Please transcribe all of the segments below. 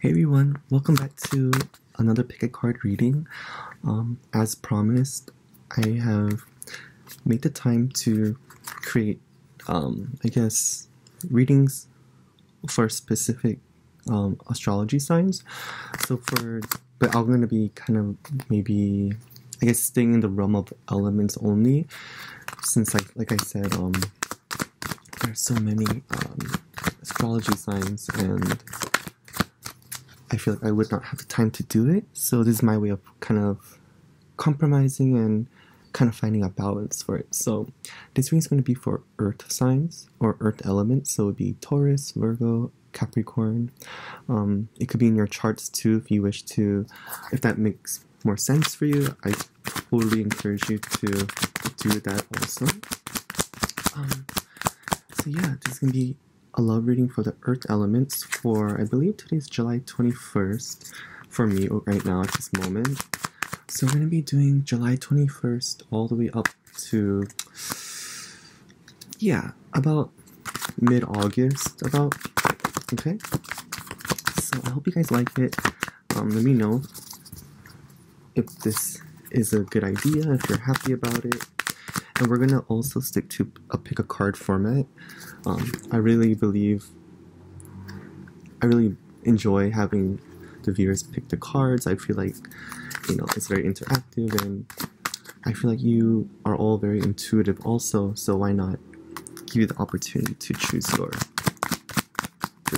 Hey everyone, welcome back to another pick a card reading. As promised, I have made the time to create, readings for specific astrology signs. But I'm going to be kind of maybe, staying in the realm of elements only, since like I said, there are so many astrology signs and I feel like I would not have the time to do it, so this is my way of kind of compromising and kind of finding a balance for it. So this reading is going to be for earth signs or earth elements, so it would be Taurus, Virgo, Capricorn. It could be in your charts too if you wish to. If that makes more sense for you, I totally encourage you to do that also. So yeah, this is going to be a love reading for the earth elements for, I believe today's July 21st for me right now at this moment. So we're going to be doing July 21st all the way up to, about mid-August, okay? So I hope you guys like it. Let me know if this is a good idea, if you're happy about it. And we're going to also stick to a pick a card format. I really enjoy having the viewers pick the cards. I feel like, it's very interactive, and I feel like you are all very intuitive also, so why not give you the opportunity to choose your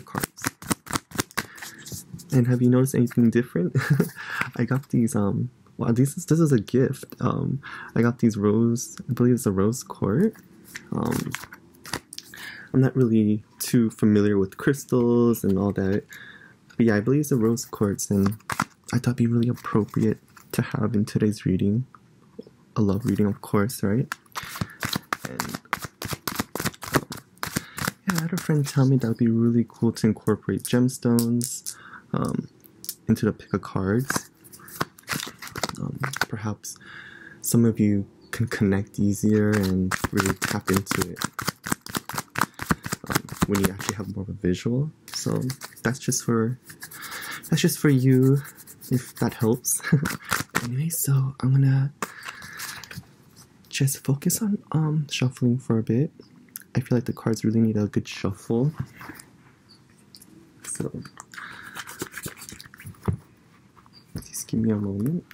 cards. And have you noticed anything different? I got these, wow, this is a gift. I got these rose, I believe it's a rose quartz. I'm not really too familiar with crystals and all that, but yeah, I believe it's a rose quartz, and I thought it'd be really appropriate to have in today's reading. A love reading, of course, right? And I had a friend tell me that would be really cool to incorporate gemstones into the pick a cards. Perhaps some of you can connect easier and really tap into it when you actually have more of a visual. So that's just for you, if that helps. Anyway, so I'm gonna just focus on shuffling for a bit. I feel like the cards really need a good shuffle. So just give me a moment.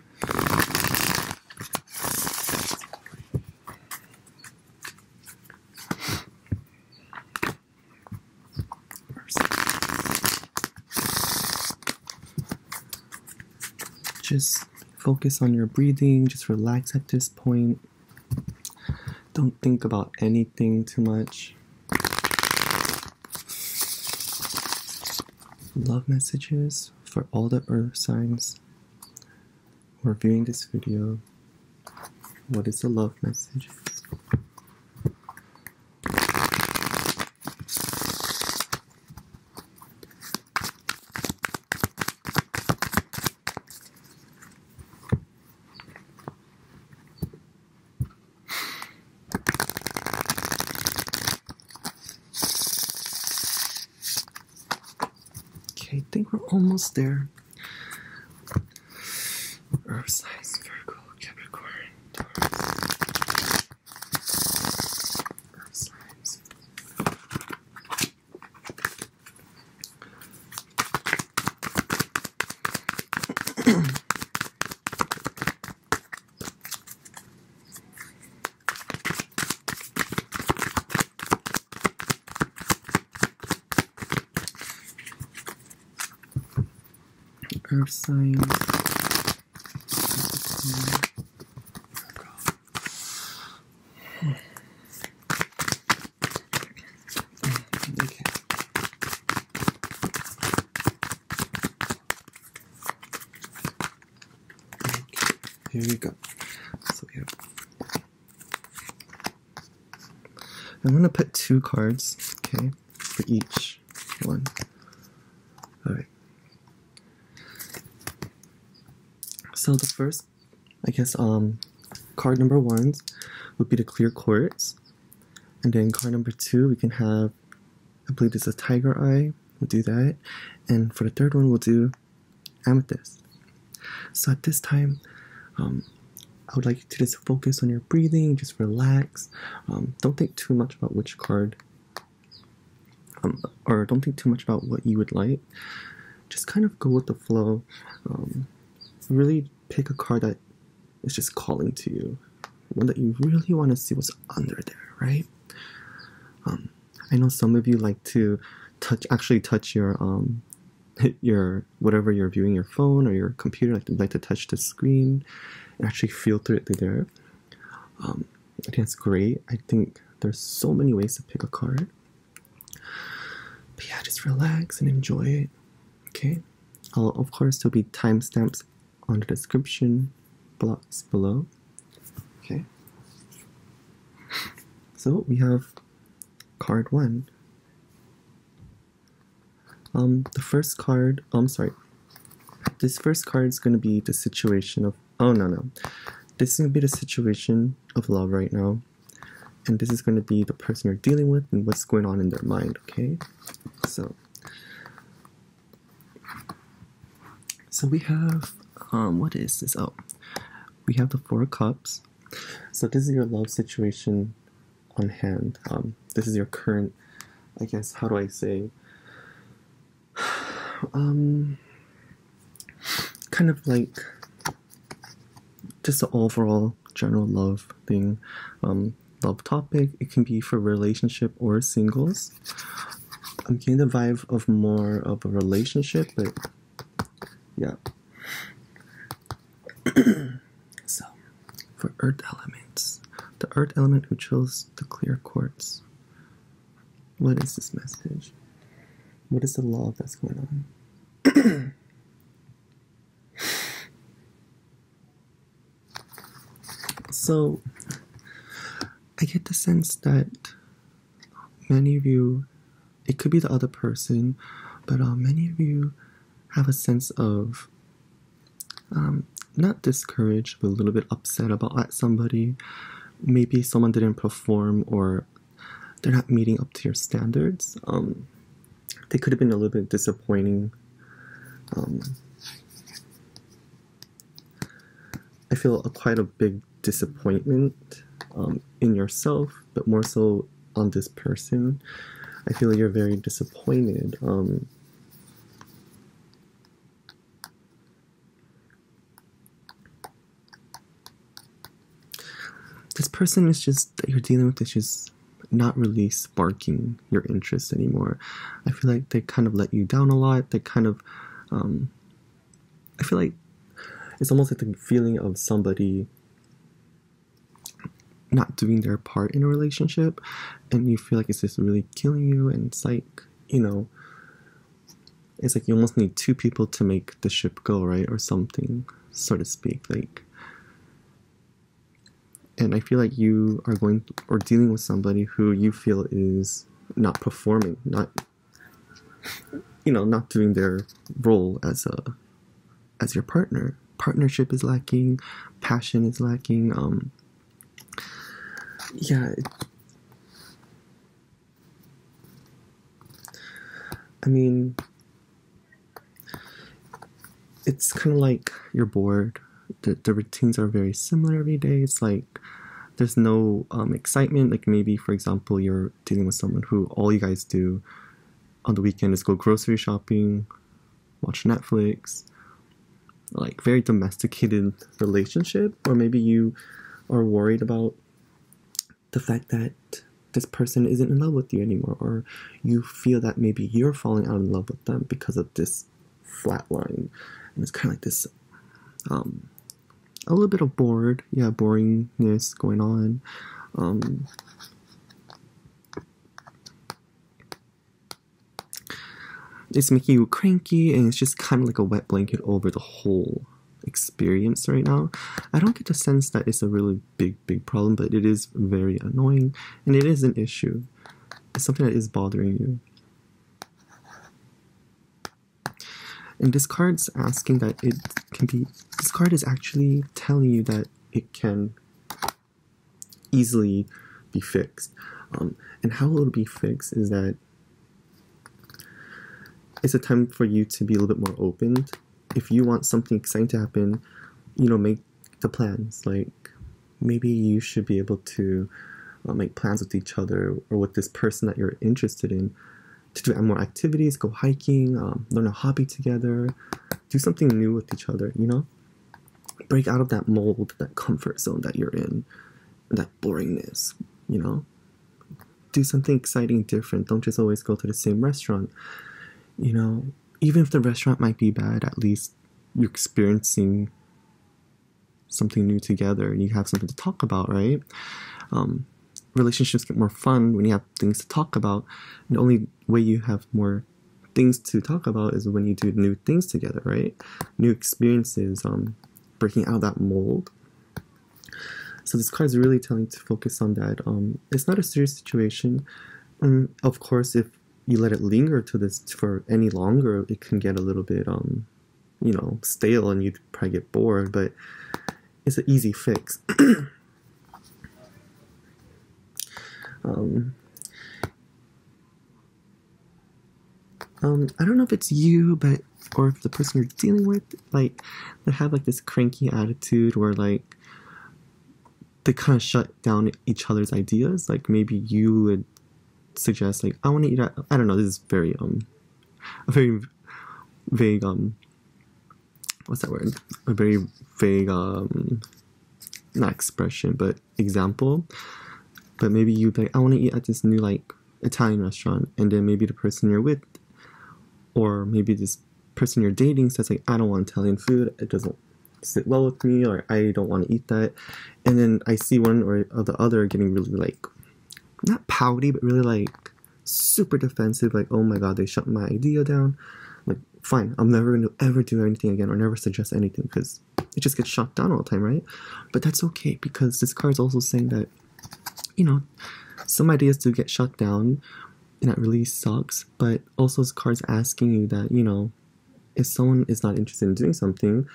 Just focus on your breathing, just relax at this point. Don't think about anything too much. Love messages for all the earth signs who are viewing this video. What is the love messages? I think we're almost there. Earth signs, Virgo, Capricorn, Taurus. Earth signs. Earth signs. Okay. Here you go. So yeah, I'm gonna put 2 cards, okay, for each one. All right. So the first, card number 1 would be the clear quartz, and then card number 2 we can have, I believe this is a tiger eye, we'll do that. And for the third one, we'll do amethyst. So at this time, I would like you to just focus on your breathing, just relax. Don't think too much about which card, or don't think too much about what you would like. Just kind of go with the flow. Really pick a card that is just calling to you, one that you really want to see what's under there, right? I know some of you like to touch your whatever you're viewing, your phone or your computer, like to touch the screen and actually feel through it through there. I think that's great. I think there's so many ways to pick a card. But yeah, just relax and enjoy it. Okay. Of course, there'll be timestamps on the description box below. Okay. So we have card 1. The first card, this first card is going to be the situation of, this is going to be the situation of love right now, and this is going to be the person you're dealing with and what's going on in their mind, okay? So we have, what is this? Oh, we have the 4 of Cups. So this is your love situation on hand. This is your current, I guess, how do I say, kind of like just the overall general love thing, love topic. It can be for relationship or singles. I'm getting the vibe of more of a relationship, but yeah. So for earth elements, the earth element who chose the clear quartz. What is this message? What is the love that's going on? So, I get the sense that many of you, it could be the other person, but many of you have a sense of not discouraged, but a little bit upset about somebody. Maybe someone didn't perform, or they're not meeting up to your standards. They could have been a little bit disappointing. I feel quite a big disappointment in yourself, but more so on this person. I feel you're very disappointed. This person is just, that you're dealing with, is just not really sparking your interest anymore. I feel like they kind of let you down a lot. They kind of, I feel like it's almost like the feeling of somebody not doing their part in a relationship, and you feel like it's just really killing you, and it's like, you know, it's like you almost need 2 people to make the ship go, right? Or something, so to speak. Like, and I feel like you are going or dealing with somebody who you feel is not performing, not, you know, not doing their role as your partner. Partnership is lacking, passion is lacking. Yeah. I mean, it's kind of like you're bored. The routines are very similar every day. It's like there's no excitement. Like maybe, for example, you're dealing with someone who all you guys do on the weekend is go grocery shopping, watch Netflix, like very domesticated relationship. Or maybe you are worried about the fact that this person isn't in love with you anymore, or you feel that maybe you're falling out in love with them because of this flat line. And it's kind of like this a little bit of boringness going on. It's making you cranky, and it's just kind of like a wet blanket over the whole experience right now. I don't get the sense that it's a really big problem, but it is very annoying, and it is an issue. It's something that is bothering you. And this card's asking that it can be, this card is actually telling you that it can easily be fixed. And how it'll be fixed is that it's a time for you to be a little bit more open. If you want something exciting to happen, you know, make the plans. Like, maybe you should be able to make plans with each other or with this person that you're interested in to do more activities, go hiking, learn a hobby together, do something new with each other, you know? Break out of that mold, that comfort zone that you're in, that boringness, you know? Do something exciting, different. Don't just always go to the same restaurant, you know? Even if the restaurant might be bad, at least you're experiencing something new together and you have something to talk about, right? Relationships get more fun when you have things to talk about. And the only way you have more things to talk about is when you do new things together, right? New experiences, breaking out of that mold. So this card is really telling to focus on that. It's not a serious situation. Of course, if you let it linger to this for any longer, it can get a little bit, you know, stale and you'd probably get bored, but it's an easy fix. I don't know if it's you, but or if the person you're dealing with, like, they have like this cranky attitude where like they kind of shut down each other's ideas. Like maybe you would suggest like, I want to eat at, I don't know, this is very a very vague what's that word? A very vague not expression but example. But maybe you'd be like, I want to eat at this new like Italian restaurant, and then maybe the person you're with, or maybe this person you're dating says like, I don't want Italian food, it doesn't sit well with me, or I don't want to eat that. And then I see one or the other getting really like, not pouty, but really like super defensive, like, oh my god, they shut my idea down. Like, fine, I'm never going to ever do anything again or never suggest anything, because it just gets shut down all the time, right? But that's okay, because this card is also saying that, you know, some ideas do get shut down, and that really sucks. But also this card's asking you that, you know, if someone is not interested in doing something,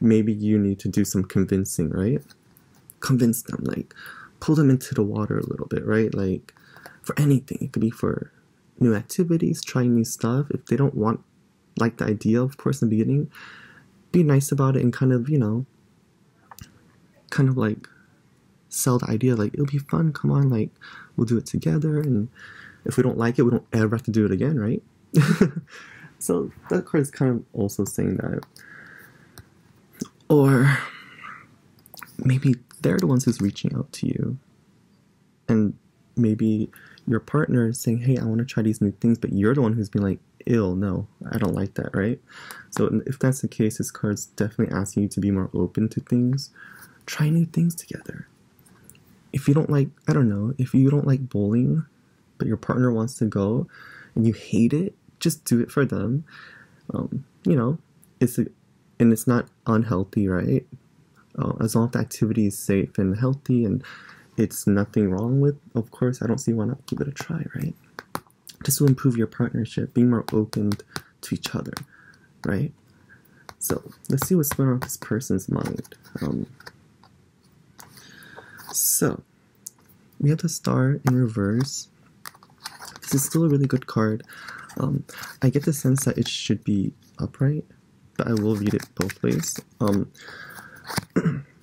maybe you need to do some convincing, right? Convince them, like, pull them into the water a little bit, right? Like, for anything. It could be for new activities, trying new stuff. If they don't want, like, the idea, of course, in the beginning, be nice about it and kind of, you know, kind of like sell the idea, like, it'll be fun, come on, like, we'll do it together, and if we don't like it, we don't ever have to do it again, right? So that card is kind of also saying that. Or maybe they're the ones who's reaching out to you, and maybe your partner is saying, hey, I want to try these new things, but you're the one who's been like, ew, no, I don't like that, right? So if that's the case, this card's definitely asking you to be more open to things. Try new things together. If you don't like, I don't know, if you don't like bowling, but your partner wants to go, and you hate it, just do it for them. You know, and it's not unhealthy, right? As long as the activity is safe and healthy and it's nothing wrong with, of course, I don't see why not give it a try, right? Just to improve your partnership, being more open to each other, right? So let's see what's going on with this person's mind. So we have the Star in reverse. This is still a really good card. I get the sense that it should be upright, but I will read it both ways.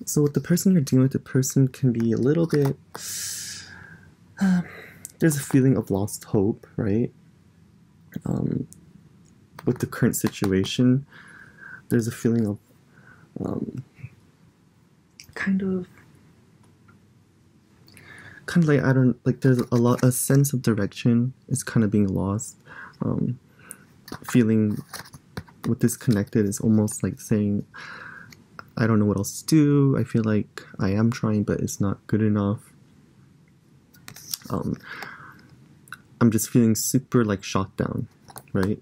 So with the person you're dealing with, the person can be a little bit, there's a feeling of lost hope, right? With the current situation, there's a feeling of kind of like, I don't, like, there's a sense of direction is kind of being lost. Feeling with disconnected is almost like saying, I don't know what else to do. I feel like I am trying, but it's not good enough. I'm just feeling super like shot down, right?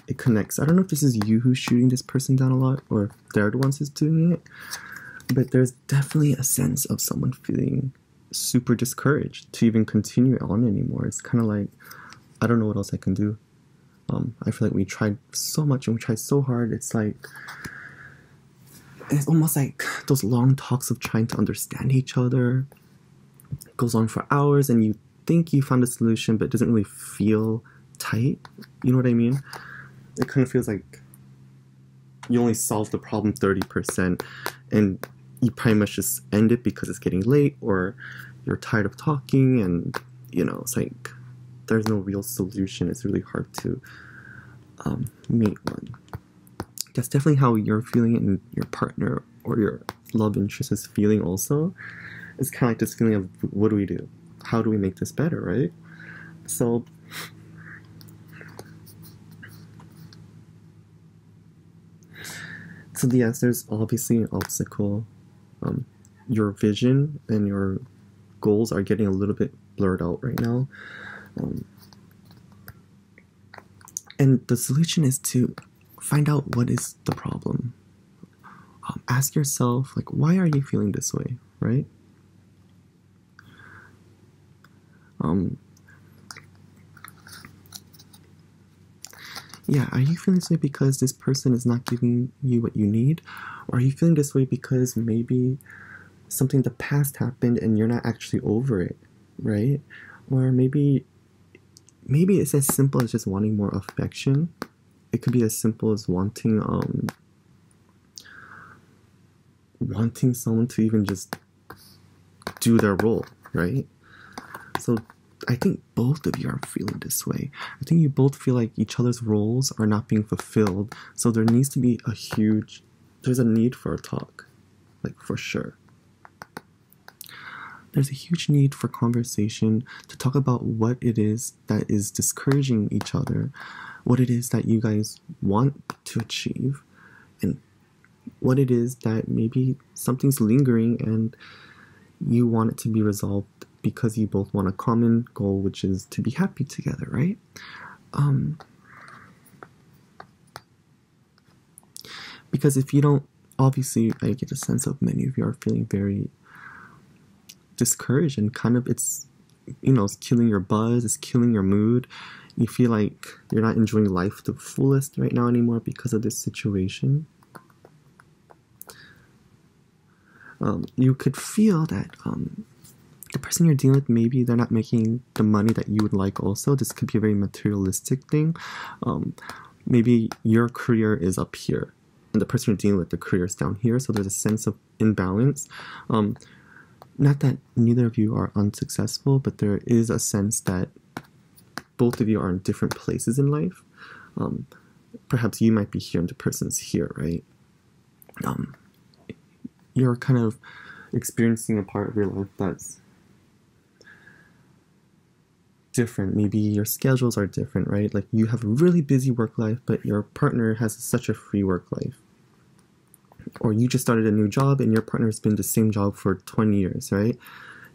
It connects. I don't know if this is you who's shooting this person down a lot, or if they're the ones who's doing it, but there's definitely a sense of someone feeling super discouraged to even continue on anymore. It's kind of like, I don't know what else I can do. I feel like we tried so much and we tried so hard. It's like, it's almost like those long talks of trying to understand each other. It goes on for hours and you think you found a solution, but it doesn't really feel tight. You know what I mean? it kind of feels like you only solved the problem 30%, and you pretty much just end it because it's getting late, or you're tired of talking, and it's like there's no real solution. It's really hard to meet one. That's definitely how you're feeling it, and your partner or your love interest is feeling also. It's kind of like this feeling of, what do we do? How do we make this better, right? So yes, there's obviously an obstacle. Your vision and your goals are getting a little bit blurred out right now. And the solution is to find out what is the problem. Ask yourself, like, why are you feeling this way, right? Yeah, are you feeling this way because this person is not giving you what you need? Or are you feeling this way because maybe something in the past happened and you're not actually over it, right? Or maybe it's as simple as just wanting more affection. It could be as simple as wanting someone to even just do their role, right? So I think both of you are feeling this way. I think you both feel like each other's roles are not being fulfilled. So there needs to be there's a need for a talk, like, for sure. There's a huge need for conversation to talk about what it is that is discouraging each other, what it is that you guys want to achieve, and what it is that maybe something's lingering and you want it to be resolved because you both want a common goal, which is to be happy together, right? Because if you don't, obviously I get a sense of many of you are feeling very discouraged, and kind of it's killing your buzz, it's killing your mood. You feel like you're not enjoying life to the fullest right now anymore because of this situation. You could feel that the person you're dealing with, maybe they're not making the money that you would like also. This could be a very materialistic thing. Maybe your career is up here and the person you're dealing with, the career is down here, so there's a sense of imbalance. Not that neither of you are unsuccessful, but there is a sense that both of you are in different places in life. Perhaps you might be here and the person's here, right? You're kind of experiencing a part of your life that's different. Maybe your schedules are different, right? Like, you have a really busy work life, but your partner has such a free work life. Or you just started a new job and your partner's been the same job for 20 years, right?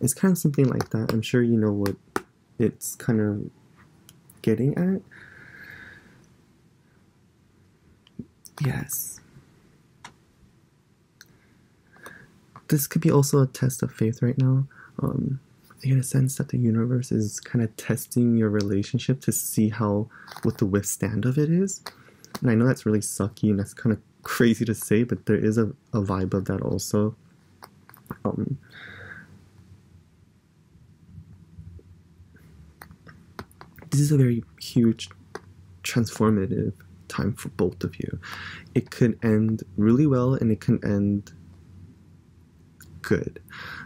It's kind of something like that. I'm sure you know what it's kind of getting at. Yes. This could be also a test of faith right now. I get a sense that the universe is kind of testing your relationship to see what the withstand of it is. And I know that's really sucky and that's kind of crazy to say, but there is a vibe of that also. This is a very huge transformative time for both of you. It could end really well and it can end good.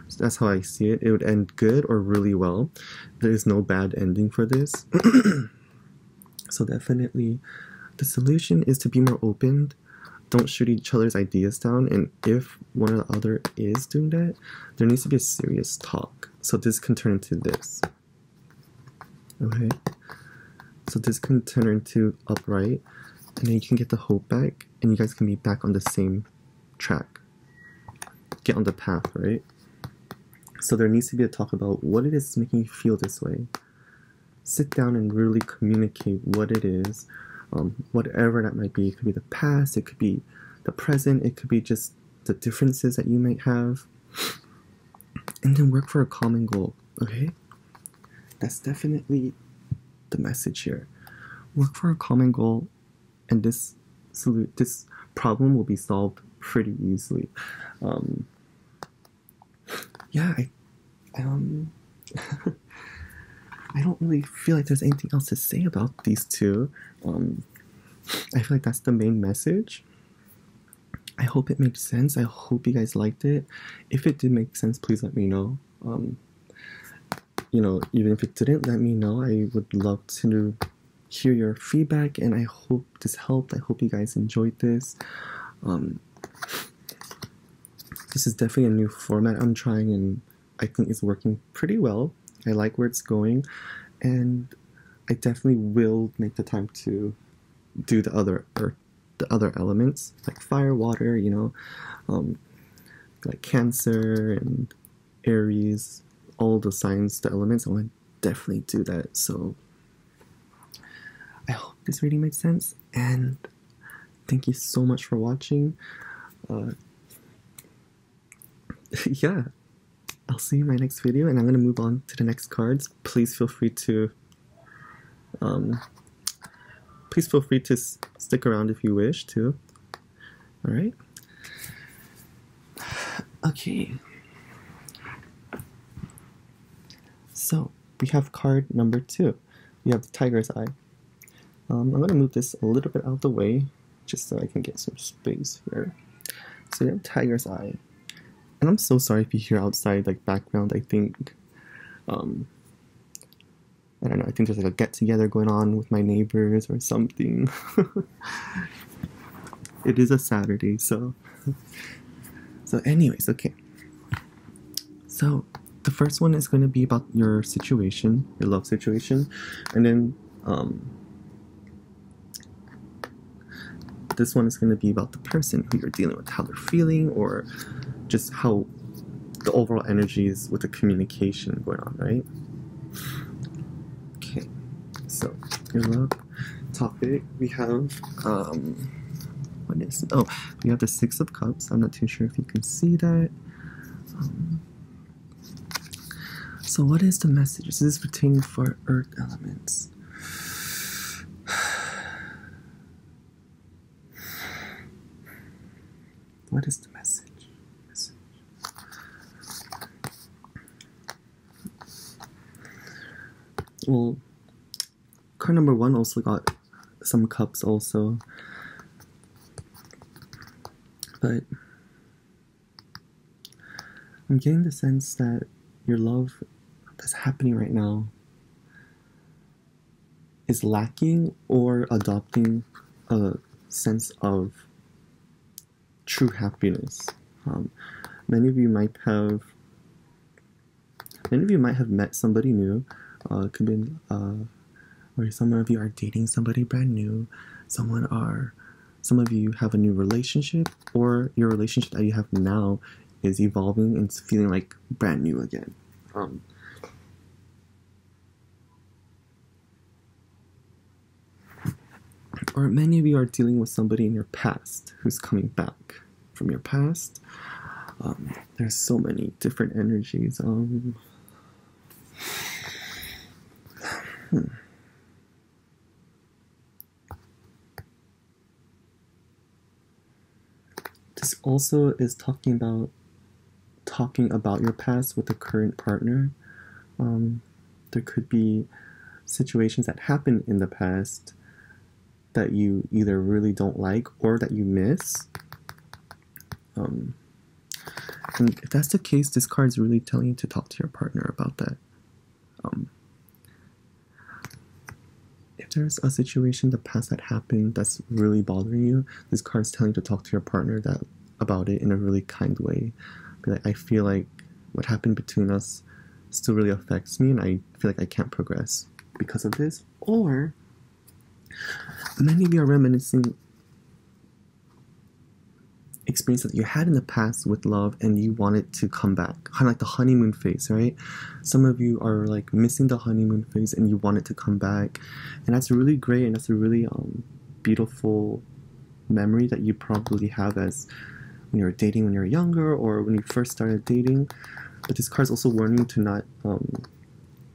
So that's how I see it. It would end good or really well. There is no bad ending for this. So definitely the solution is to be more open. Don't shoot each other's ideas down, and if one or the other is doing that, there needs to be a serious talk. So this can turn into this. Okay? So this can turn into upright, and then you can get the hope back, and you guys can be back on the same track. Get on the path, right? So there needs to be a talk about what it is making you feel this way. Sit down and really communicate what it is. Whatever that might be. It could be the past, it could be the present, it could be just the differences that you might have. And then work for a common goal, okay? That's definitely the message here. Work for a common goal, and this problem will be solved pretty easily. Yeah, I don't really feel like there's anything else to say about these two. I feel like that's the main message. I hope it makes sense. I hope you guys liked it. If it did make sense, please let me know. You know, even if it didn't, let me know. I would love to hear your feedback, and I hope this helped. I hope you guys enjoyed this. This is definitely a new format I'm trying, and I think it's working pretty well. I like where it's going, and I definitely will make the time to do the other elements like fire, water, you know, like Cancer and Aries, all the signs, the elements. I want to definitely do that. So I hope this reading made sense, and thank you so much for watching. Yeah, I'll see you in my next video, and I'm gonna move on to the next cards. Please feel free to stick around if you wish to. All right. Okay. So we have card number 2. We have the Tiger's Eye. I'm gonna move this a little bit out of the way, just so I can get some space here. So we have Tiger's Eye. And I'm so sorry if you hear outside like background. I think, I don't know, I think there's like a get-together going on with my neighbors or something. It is a Saturday, so anyways, okay. So the first one is going to be about your situation, your love situation, and then this one is going to be about the person who you're dealing with, how they're feeling, or just how the overall energy is with the communication going on, right? Okay, so your love topic, we have what is it? Oh, we have the 6 of Cups. I'm not too sure if you can see that. So what is the message? This is pertaining for earth elements. What is the message? Well, card number 1 also got some cups also, but I'm getting the sense that your love that's happening right now is lacking or adopting a sense of true happiness. Many of you might have met somebody new. Could be, or some of you are dating somebody brand new. Some of you have a new relationship, or your relationship that you have now is evolving and it's feeling like brand new again. Or many of you are dealing with somebody in your past who's coming back from your past. There's so many different energies. This also is talking about your past with the current partner. There could be situations that happened in the past that you either really don't like or that you miss. And if that's the case, this card is really telling you to talk to your partner about that. If there's a situation in the past that happened that's really bothering you, this card is telling you to talk to your partner about it in a really kind way. Be like, I feel like what happened between us still really affects me, and I feel like I can't progress because of this. Or many of you are reminiscing experiences that you had in the past with love and you want it to come back, kind of like the honeymoon phase, right? Some of you are like missing the honeymoon phase and you want it to come back, and that's really great, and that's a really beautiful memory that you probably have as when you were dating when you were younger or when you first started dating. But this card's also warning you to not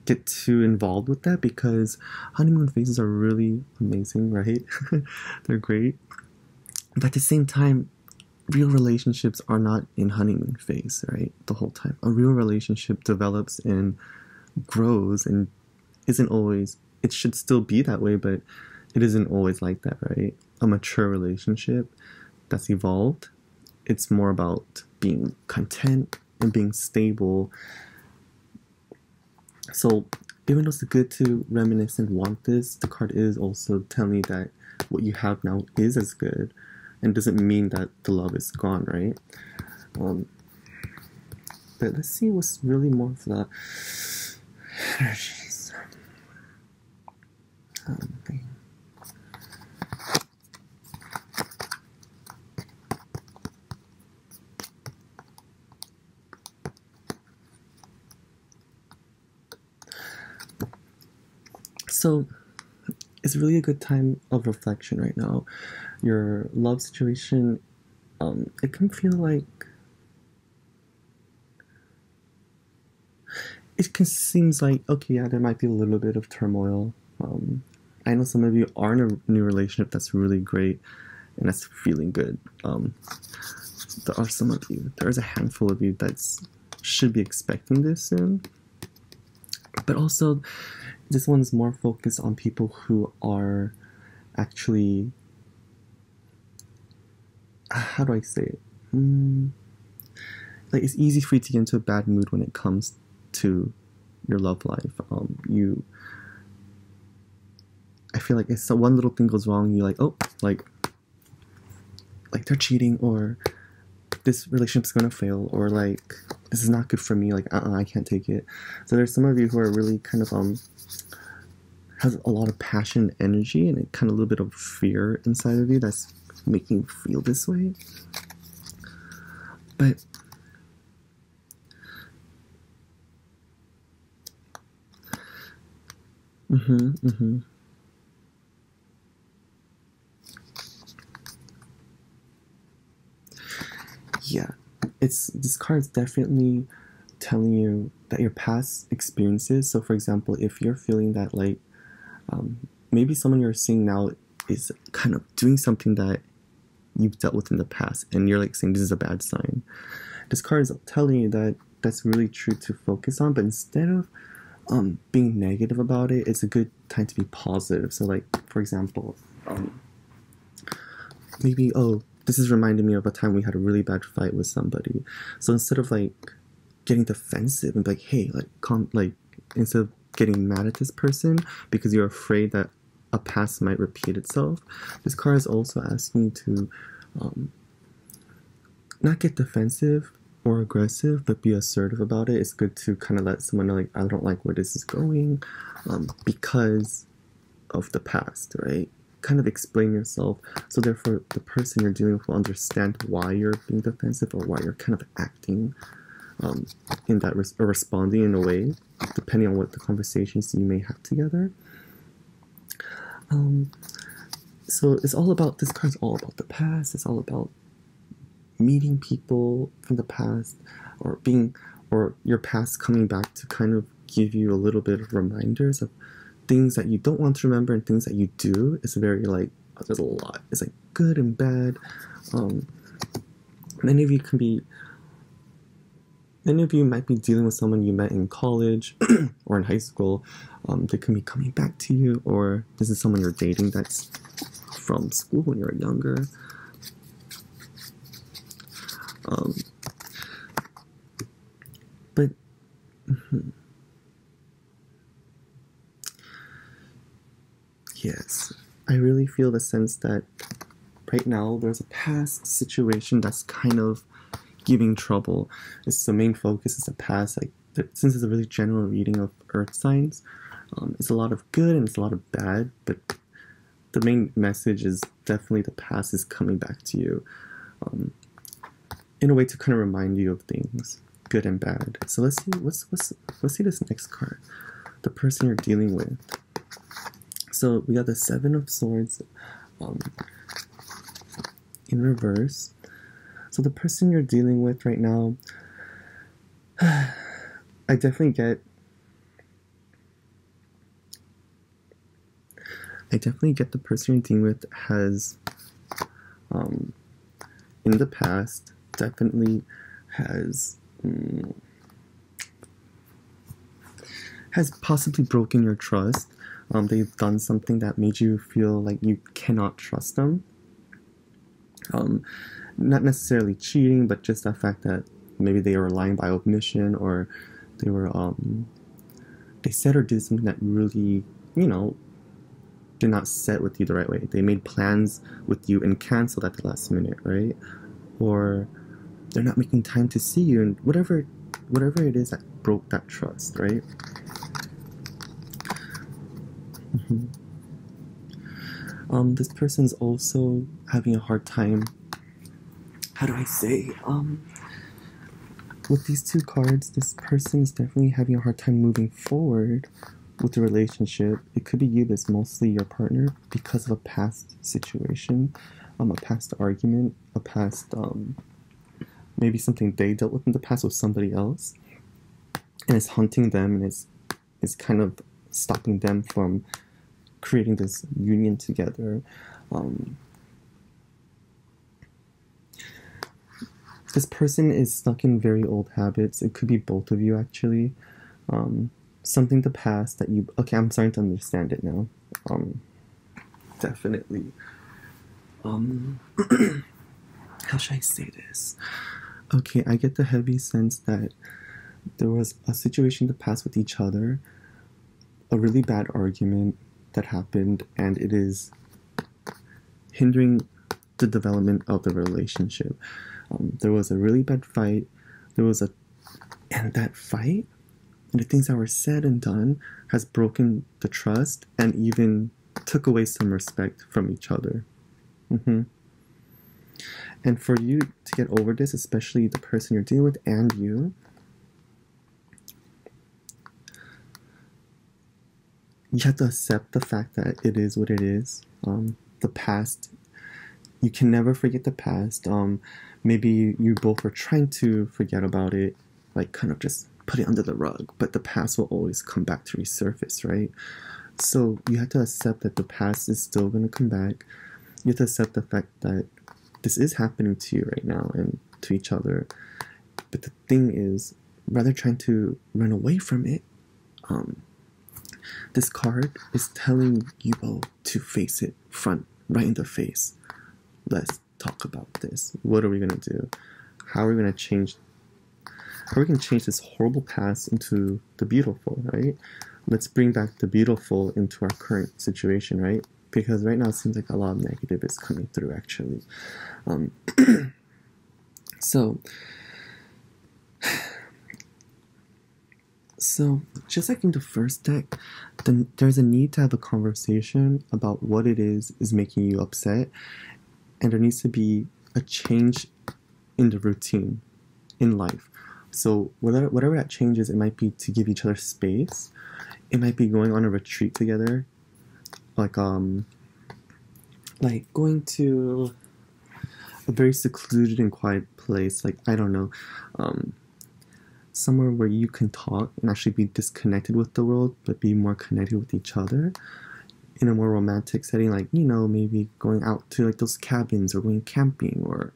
get too involved with that, because honeymoon phases are really amazing, right? They're great, but at the same time, real relationships are not in honeymoon phase, right? The whole time. A real relationship develops and grows and isn't always, it should still be that way, but it isn't always like that, right? A mature relationship that's evolved, it's more about being content and being stable. So even though it's good to reminisce and want this, the card is also telling you that what you have now is as good, and doesn't mean that the love is gone, right? But let's see what's really more of the energies. Okay. So it's really a good time of reflection right now. Your love situation, it can feel like seems like, okay, yeah, there might be a little bit of turmoil. I know some of you are in a new relationship that's really great and that's feeling good. There are some of you, there is a handful of you that should be expecting this soon. But also, this one's more focused on people who are actually, how do I say it? Like, it's easy for you to get into a bad mood when it comes to your love life. I feel like if one little thing goes wrong, you're like, oh, like they're cheating, or this relationship's gonna fail, or like this is not good for me, like I can't take it. So there's some of you who are really kind of has a lot of passion and energy, and kind of a little bit of fear inside of you that's making you feel this way. But yeah, this card's definitely telling you that your past experiences. So for example, if you're feeling that like maybe someone you're seeing now is kind of doing something that you've dealt with in the past, and you're like saying this is a bad sign, this card is telling you that that's really true to focus on. But instead of being negative about it, it's a good time to be positive. So like, for example, maybe, oh, this is reminding me of a time we had a really bad fight with somebody. So instead of like getting defensive and be like, hey, like instead of getting mad at this person because you're afraid that a past might repeat itself, this card is also asking you to not get defensive or aggressive, but be assertive about it. It's good to kind of let someone know, like, I don't like where this is going because of the past, right? Kind of explain yourself, so therefore the person you're dealing with will understand why you're being defensive, or why you're kind of acting in that or responding in a way, depending on what the conversations you may have together. So it's all about, this card's all about the past. It's all about meeting people from the past, or your past coming back to kind of give you a little bit of reminders of things that you don't want to remember and things that you do. It's very like, there's a lot. It's like good and bad. Many of you might be dealing with someone you met in college or in high school. They can be coming back to you, or this is someone you're dating that's from school when you were younger. But yes, I really feel the sense that right now there's a past situation that's kind of giving trouble. It's the main focus is the past. Like, since it's a really general reading of earth signs, it's a lot of good and it's a lot of bad, but the main message is definitely the past is coming back to you in a way to kind of remind you of things, good and bad. So let's see this next card, the person you're dealing with. So we got the Seven of Swords in reverse. So the person you're dealing with right now, I definitely get the person you're dealing with has, in the past, definitely has possibly broken your trust. they've done something that made you feel like you cannot trust them. Not necessarily cheating, but just the fact that maybe they were lying by omission, or they were they said or did something that really, you know, did not set with you the right way. They made plans with you and canceled at the last minute, right? Or they're not making time to see you, and whatever it is that broke that trust, right? This person's also having a hard time, how do I say, with these two cards, this person is definitely having a hard time moving forward with the relationship. It could be you, but it's mostly your partner, because of a past situation, a past argument, a past, maybe something they dealt with in the past with somebody else, and it's haunting them, and it's kind of stopping them from creating this union together. This person is stuck in very old habits. It could be both of you, actually. Something the past that you... Okay, I'm starting to understand it now. Definitely. How should I say this? Okay, I get the heavy sense that there was a situation in the past with each other, a really bad argument that happened, and it is hindering the development of the relationship. There was a really bad fight. And that fight and the things that were said and done has broken the trust and even took away some respect from each other. And for you to get over this, especially the person you're dealing with and you have to accept the fact that it is what it is. The past, you can never forget the past. Maybe you both are trying to forget about it, like kind of just put it under the rug, but the past will always come back to resurface, right? So you have to accept that the past is still going to come back. You have to accept the fact that this is happening to you right now and to each other. But the thing is, rather trying to run away from it, this card is telling you both to face it right in the face. Let's talk about this. What are we going to do? How are we going to change this horrible past into the beautiful, right? Let's bring back the beautiful into our current situation, right? Because right now it seems like a lot of negative is coming through, actually. So just like in the first deck, then there's a need to have a conversation about what it is making you upset, and there needs to be a change in the routine in life. So whatever that change is, it might be to give each other space. It might be going on a retreat together, like going to a very secluded and quiet place, like, I don't know, somewhere where you can talk and actually be disconnected with the world, but be more connected with each other in a more romantic setting, like, you know, maybe going out to like those cabins or going camping, or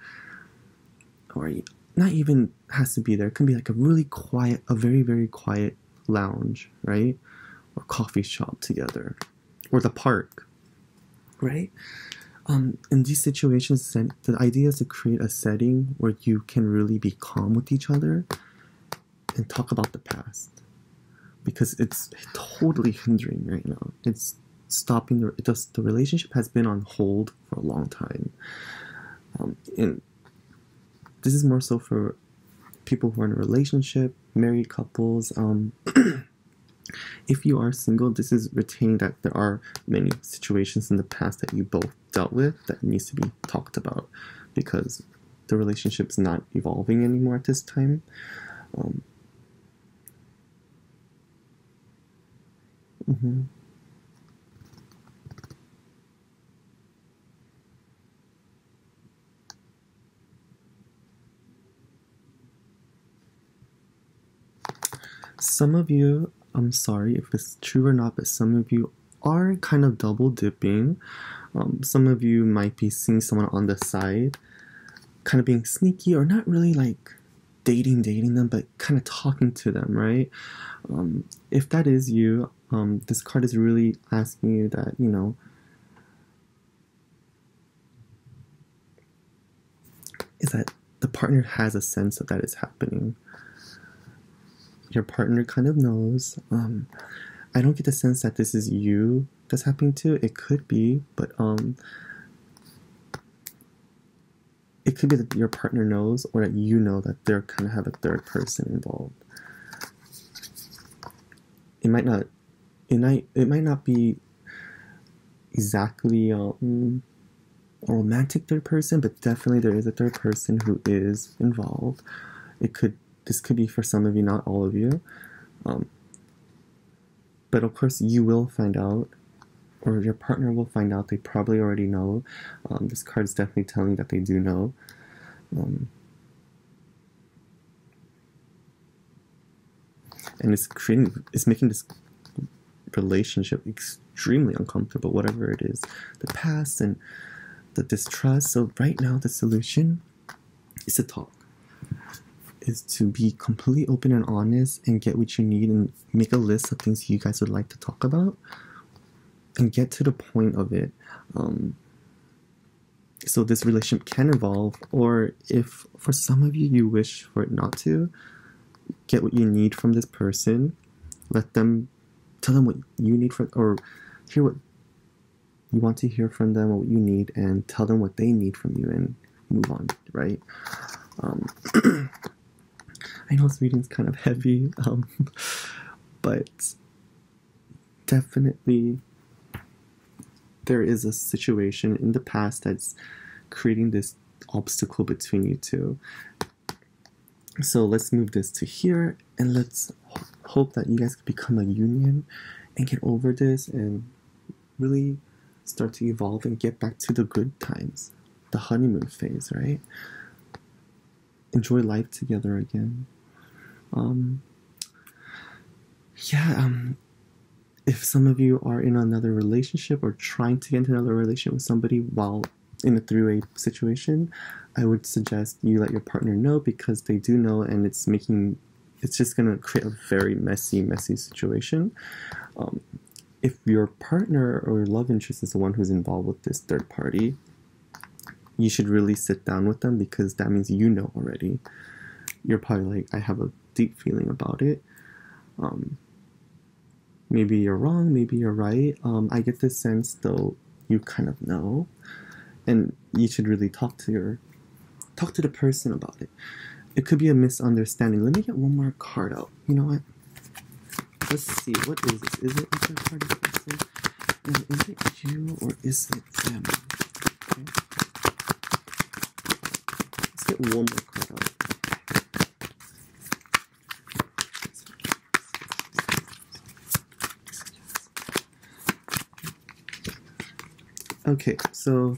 not even has to be there. It can be like a really quiet, a very, very quiet lounge, right? Or coffee shop together, or the park, right? In these situations, the idea is to create a setting where you can really be calm with each other and talk about the past, because it's totally hindering right now. It's stopping the relationship has been on hold for a long time, and this is more so for people who are in a relationship, married couples. If you are single, this is retaining that there are many situations in the past that you both dealt with that needs to be talked about, because the relationship's not evolving anymore at this time. Some of you, I'm sorry if it's true or not, but some of you are kind of double dipping. Some of you might be seeing someone on the side, kind of being sneaky, or not really like dating them, but kind of talking to them, right? If that is you, this card is really asking you that, you know, is that the partner has a sense of that is happening. Your partner kind of knows. I don't get the sense that this is you that's happening to. It could be, but it could be that your partner knows, or that you know that they're kind of have a third person involved. It might not be exactly a romantic third person, but definitely there is a third person who is involved. This could be for some of you, not all of you. But of course you will find out, or your partner will find out. They probably already know. This card is definitely telling that they do know. And it's making this relationship extremely uncomfortable, whatever it is. The past and the distrust. So right now the solution is to talk. Is to be completely open and honest and get what you need and make a list of things you guys would like to talk about and get to the point of it. So this relationship can evolve, or if for some of you, you wish for it not to, get what you need from this person. Tell them what you need or hear what you want to hear from them or what you need, and tell them what they need from you and move on, right? I know this reading's kind of heavy, but definitely there is a situation in the past that's creating this obstacle between you two. So let's move this to here, and let's hope that you guys can become a union and get over this and really start to evolve and get back to the good times, the honeymoon phase, right? Enjoy life together again. If some of you are in another relationship or trying to get into another relationship with somebody while in a three-way situation, I would suggest you let your partner know, because they do know, and it's just going to create a very messy situation. If your partner or your love interest is the one who's involved with this third party, you should really sit down with them, because that means you know already. You're probably like, I have a deep feeling about it. Maybe you're wrong, maybe you're right. I get this sense, though, you kind of know, and you should really talk to the person about it. It could be a misunderstanding. Let me get one more card out. You know what? Let's see. What is this? Is it a third party person? And is it you or is it them? Okay. Let's get one more card out. Okay, so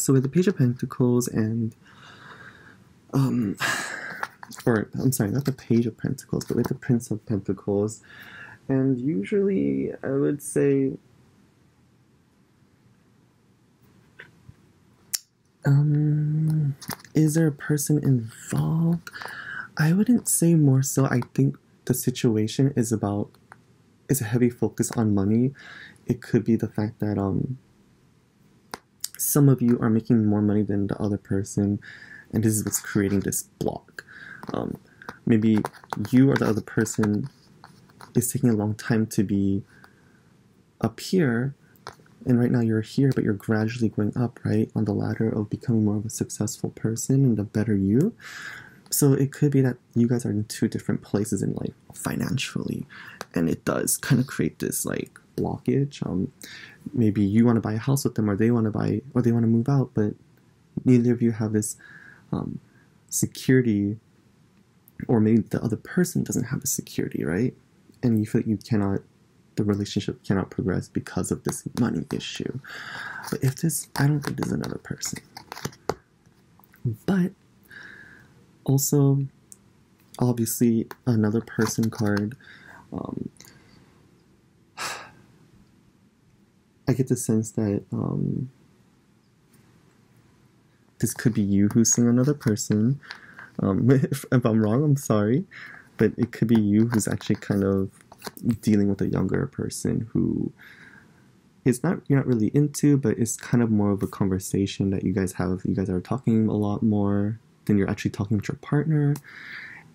with the Page of Pentacles and or I'm sorry, not the Page of Pentacles, but with the Prince of Pentacles, and usually I would say is there a person involved? I wouldn't say more so. I think the situation is a heavy focus on money. It could be the fact that some of you are making more money than the other person, and this is what's creating this block. Maybe you or the other person is taking a long time to be up here, and right now you're here, but you're gradually going up, right, on the ladder of becoming more of a successful person and a better you. So it could be that you guys are in two different places in life financially, and it does kind of create this like blockage. Maybe you want to buy a house with them, or they want to move out, but neither of you have this security, or maybe the other person doesn't have the security, right? And you feel like the relationship cannot progress because of this money issue. But I don't think there's another person. But also, obviously, another person card. I get the sense that this could be you who's seeing another person. If I'm wrong, I'm sorry. but it could be you who's actually kind of dealing with a younger person who you're not really into, but it's kind of more of a conversation that you guys have. You guys are talking a lot more than you're actually talking with your partner.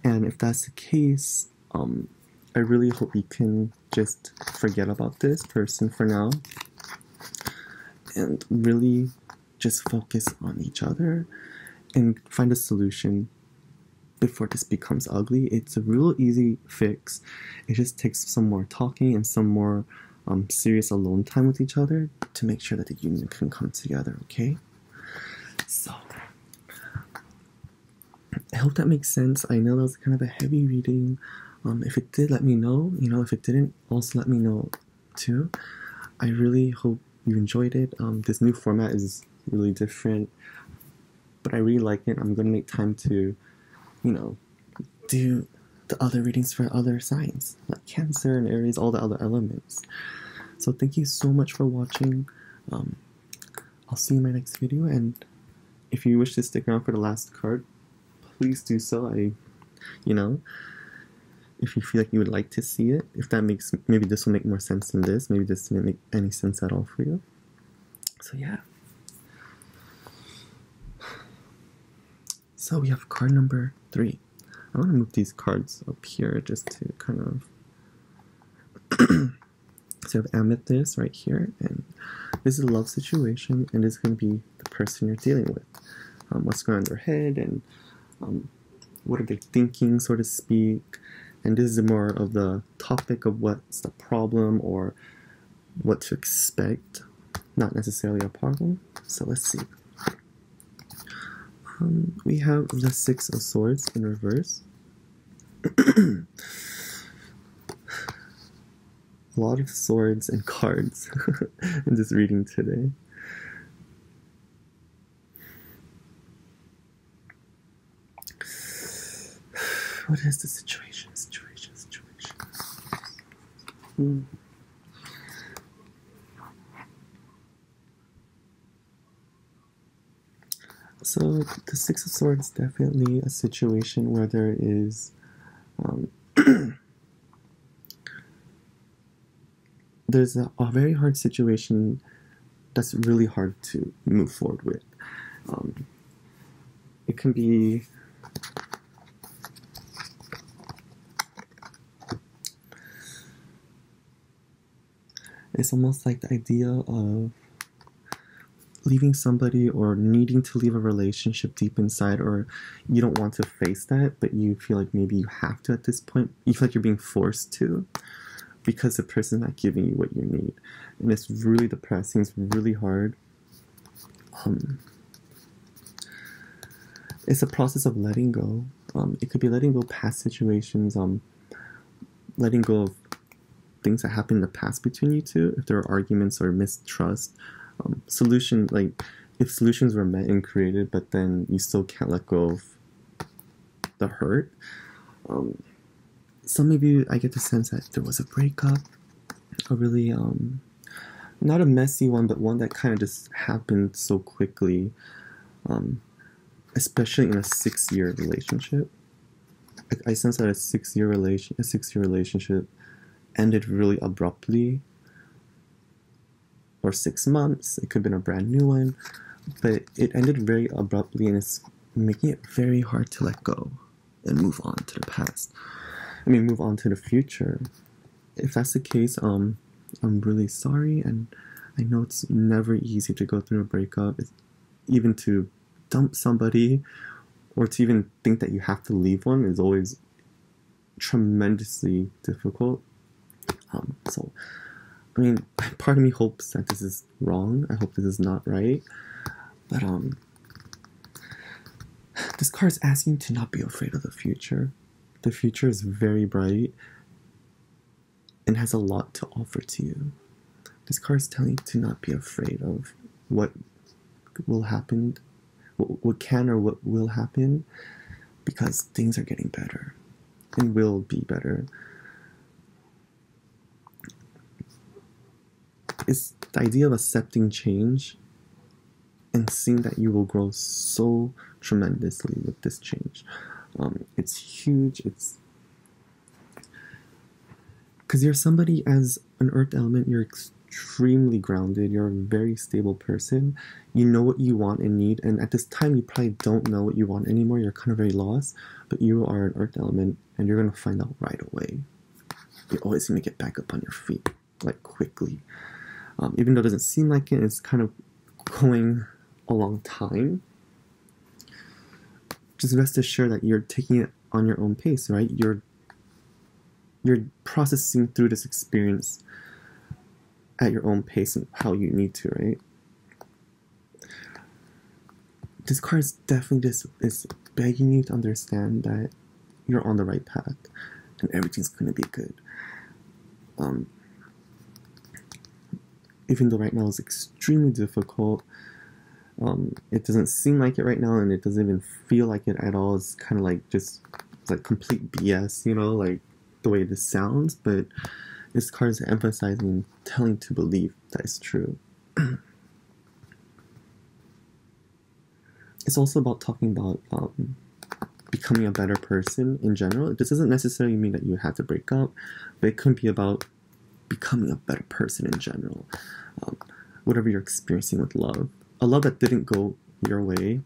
And if that's the case, I really hope you can just forget about this person for now and really just focus on each other and find a solution before this becomes ugly. It's a real easy fix. It just takes some more talking and some more serious alone time with each other to make sure that the union can come together, okay? So, I hope that makes sense. I know that was kind of a heavy reading. If it did, let me know. If it didn't, also let me know too. I really hope you enjoyed it. This new format is really different, but I really like it. I'm going to make time to, do the other readings for other signs, like Cancer and Aries, all the other elements. So thank you so much for watching. I'll see you in my next video, and if you wish to stick around for the last card, please do so. If you feel like you would like to see it, maybe this will make more sense than this, maybe this didn't make any sense at all for you. So yeah. So we have card number 3. I want to move these cards up here just to kind of... So you have Amethyst right here, and this is a love situation, and this is going to be the person you're dealing with. What's going on in their head, and what are they thinking, so to speak. And this is more of the topic of what's the problem or what to expect, not necessarily a problem. So let's see. We have the Six of Swords in reverse. A lot of swords and cards in this reading today. What is the situation? So the Six of Swords is definitely a situation where there is there's a very hard situation that's really hard to move forward with. It can be it's almost like the idea of leaving somebody or needing to leave a relationship deep inside, or you don't want to face that, but you feel like maybe you have to at this point. You feel like you're being forced to because the person's not giving you what you need. And it's really depressing. It's really hard. It's a process of letting go. It could be letting go past situations, letting go of things that happened in the past between you two, if there are arguments or mistrust. If solutions were met and created, but then you still can't let go of the hurt. So maybe I get the sense that there was a breakup, a really, not a messy one, but one that kind of just happened so quickly, especially in a 6-year relationship. I sense that a 6-year relationship ended really abruptly, or 6 months. It could have been a brand new one, but it ended very abruptly, and it's making it very hard to let go and move on to the past. Move on to the future. If that's the case, I'm really sorry, and I know it's never easy to go through a breakup, even to dump somebody, or to even think that you have to leave one is always tremendously difficult. So, part of me hopes that this is wrong. I hope this is not right. But, this card is asking you to not be afraid of the future. The future is very bright and has a lot to offer to you. This card is telling you to not be afraid of what will happen, what can or what will happen, because things are getting better and will be better. It's the idea of accepting change and seeing that you will grow so tremendously with this change. It's huge. It's Because you're somebody, as an earth element, you're extremely grounded. You're a very stable person. You know what you want and need, and at this time you probably don't know what you want anymore. You're kind of very lost, but you are an earth element and you're going to find out right away. You're always going to get back up on your feet, like, quickly. Even though it doesn't seem like it, it's kind of going a long time. Just rest assured that you're taking it on your own pace, right? You're processing through this experience at your own pace and how you need to, right? This card is definitely is begging you to understand that you're on the right path and everything's going to be good. Even though right now is extremely difficult, it doesn't seem like it right now, and it doesn't even feel like it at all. It's kind of like just like complete BS, you know, like the way this sounds, but this card is emphasizing and telling to believe that it's true. It's also about talking about becoming a better person in general. This doesn't necessarily mean that you have to break up, but it could be about becoming a better person in general. Whatever you're experiencing with love. A love that didn't go your way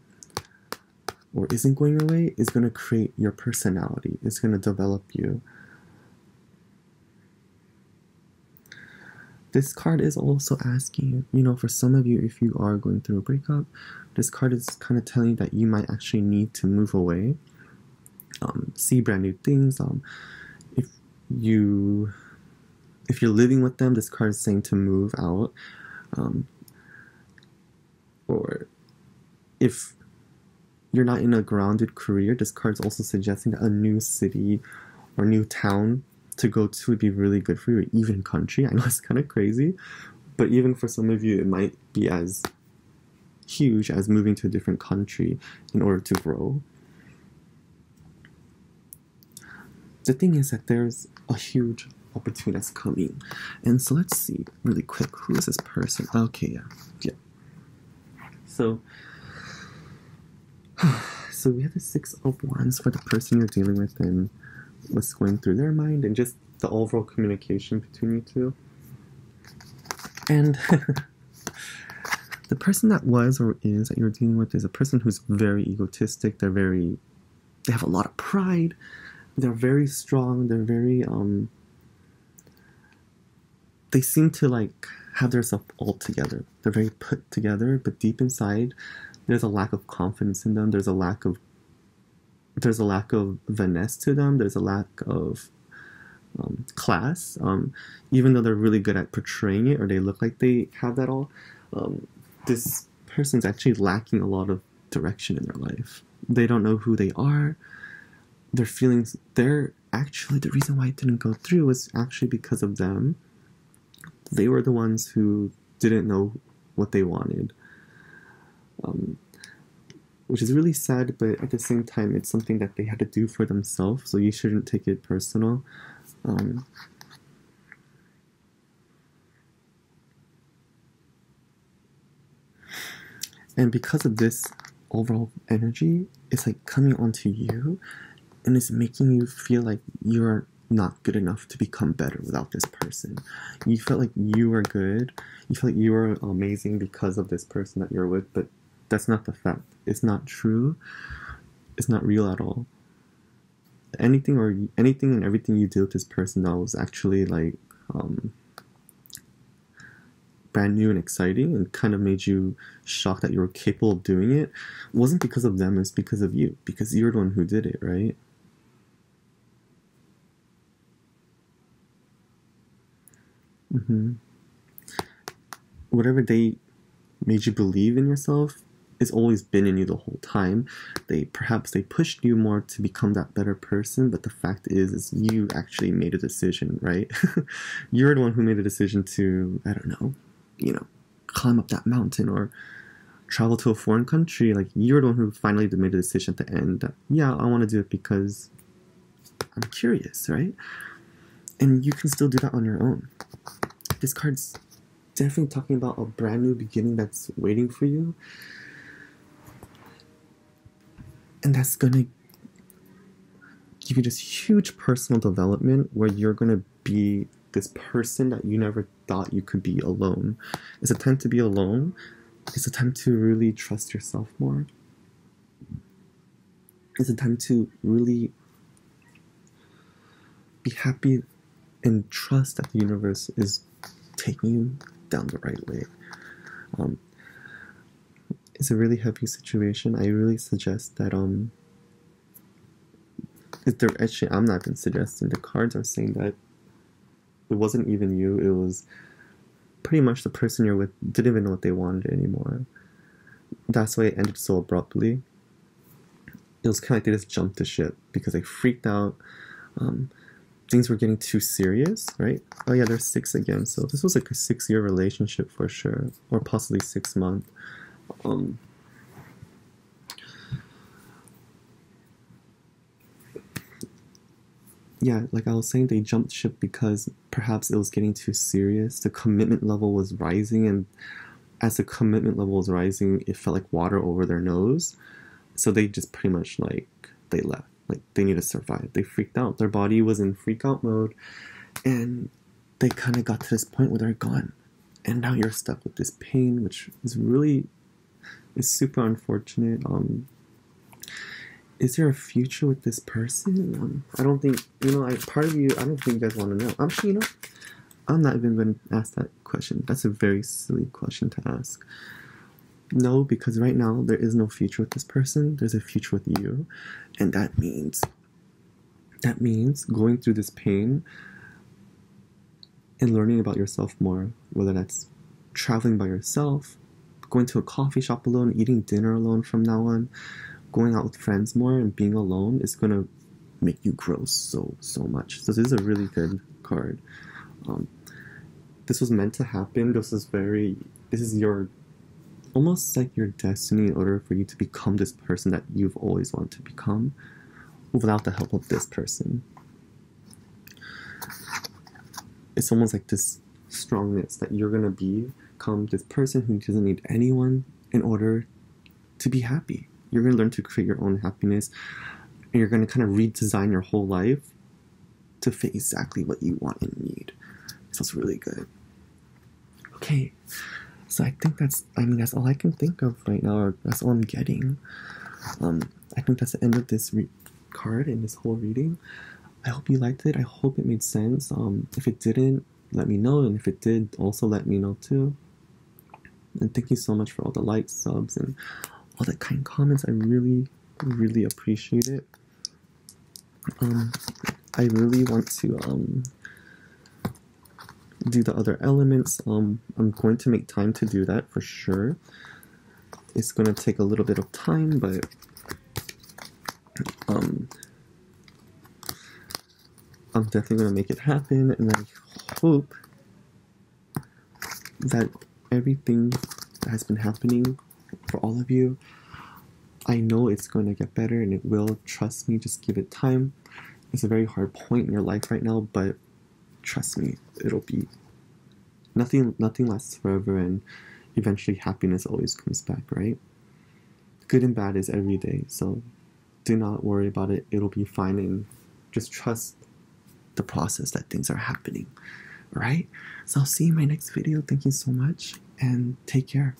or isn't going your way is going to create your personality. It's going to develop you. This card is also asking, you know, for some of you, if you are going through a breakup, this card is kind of telling you that you might actually need to move away, see brand new things. If you're living with them, this card is saying to move out. Or if you're not in a grounded career, this card is also suggesting that a new city or new town to go to would be really good for you, or even country. I know it's kind of crazy, but even for some of you, it might be as huge as moving to a different country in order to grow. The thing is that there's a huge opportunity that's coming. And so let's see really quick, who is this person? Okay, yeah. So we have the Six of Wands for the person you're dealing with and what's going through their mind and just the overall communication between you two. And the person that was or is that you're dealing with is a person who's very egotistic. They have a lot of pride. They're very strong. They're very they seem to like have their stuff all together. They're very put together, but deep inside there's a lack of confidence in them. There's a lack of finesse to them. There's a lack of class. Even though they're really good at portraying it, or they look like they have that all, this person's actually lacking a lot of direction in their life. They don't know who they are. Their feelings, they're actually, the reason why it didn't go through was actually because of them. They were the ones who didn't know what they wanted. Which is really sad, but at the same time, it's something that they had to do for themselves, so you shouldn't take it personal. And because of this overall energy, it's like coming onto you, and it's making you feel like you're not good enough to become better without this person. You felt like you were good, you feel like you were amazing because of this person that you're with, but that's not the fact. It's not true. It's not real at all. Anything and everything you did with this person that was actually like brand new and exciting and kind of made you shocked that you were capable of doing it wasn't because of them, it's because of you, because you're the one who did it, right? Whatever they made you believe in yourself, it's always been in you the whole time. Perhaps they pushed you more to become that better person, but the fact is you actually made a decision, right? You're the one who made a decision to, I don't know, climb up that mountain or travel to a foreign country. Like, you're the one who finally made a decision at the end that, yeah, I want to do it because I'm curious, right? And you can still do that on your own. This card's definitely talking about a brand new beginning that's waiting for you. And that's going to give you this huge personal development where you're going to be this person that you never thought you could be alone. It's a time to be alone. It's a time to really trust yourself more. It's a time to really be happy and trust that the universe is taking you down the right way. It's a really heavy situation. I really suggest that I'm not even suggesting. The cards are saying that it wasn't even you. It was pretty much the person you're with didn't even know what they wanted anymore. That's why it ended so abruptly. It was kind of like they just jumped the ship because they freaked out. Things were getting too serious, right? Oh yeah, there's 6 again. So this was like a 6-year relationship for sure, or possibly 6 months. Yeah, like I was saying, they jumped ship because perhaps it was getting too serious. The commitment level was rising, and as the commitment level was rising, it felt like water over their nose. So they just pretty much they left. Like they need to survive. They freaked out. Their body was in freak out mode, and they kind of got to this point where they're gone. And now you're stuck with this pain, which is super unfortunate. Is there a future with this person? I don't think, part of you, I don't think you guys want to know. Actually, I'm not even going to ask that question. That's a very silly question to ask. No, because right now there is no future with this person. There's a future with you. And that means going through this pain and learning about yourself more, whether that's traveling by yourself, going to a coffee shop alone, eating dinner alone from now on, going out with friends more, and being alone is going to make you grow so much. So this is a really good card. This was meant to happen. This is your, almost like your destiny in order for you to become this person that you've always wanted to become without the help of this person. It's almost like this strongness that you're going to become this person who doesn't need anyone in order to be happy. You're going to learn to create your own happiness, and you're going to kind of redesign your whole life to fit exactly what you want and need. So it's really good. Okay, so I think that's all I can think of right now, or that's all I'm getting. I think that's the end of this card and this whole reading. I hope you liked it. I hope it made sense. If it didn't, let me know, and if it did, also let me know too. And thank you so much for all the likes, subs, and all the kind comments. I really appreciate it. I really want to do the other elements. I'm going to make time to do that for sure. It's going to take a little bit of time, but I'm definitely going to make it happen, and I hope that everything that has been happening for all of you, I know it's going to get better, and it will. Trust me, just give it time. It's a very hard point in your life right now, but trust me, it'll be nothing lasts forever, and eventually happiness always comes back, right? Good and bad is every day, so do not worry about it. It'll be fine, and just trust the process that things are happening. Alright? So I'll see you in my next video. Thank you so much, and take care.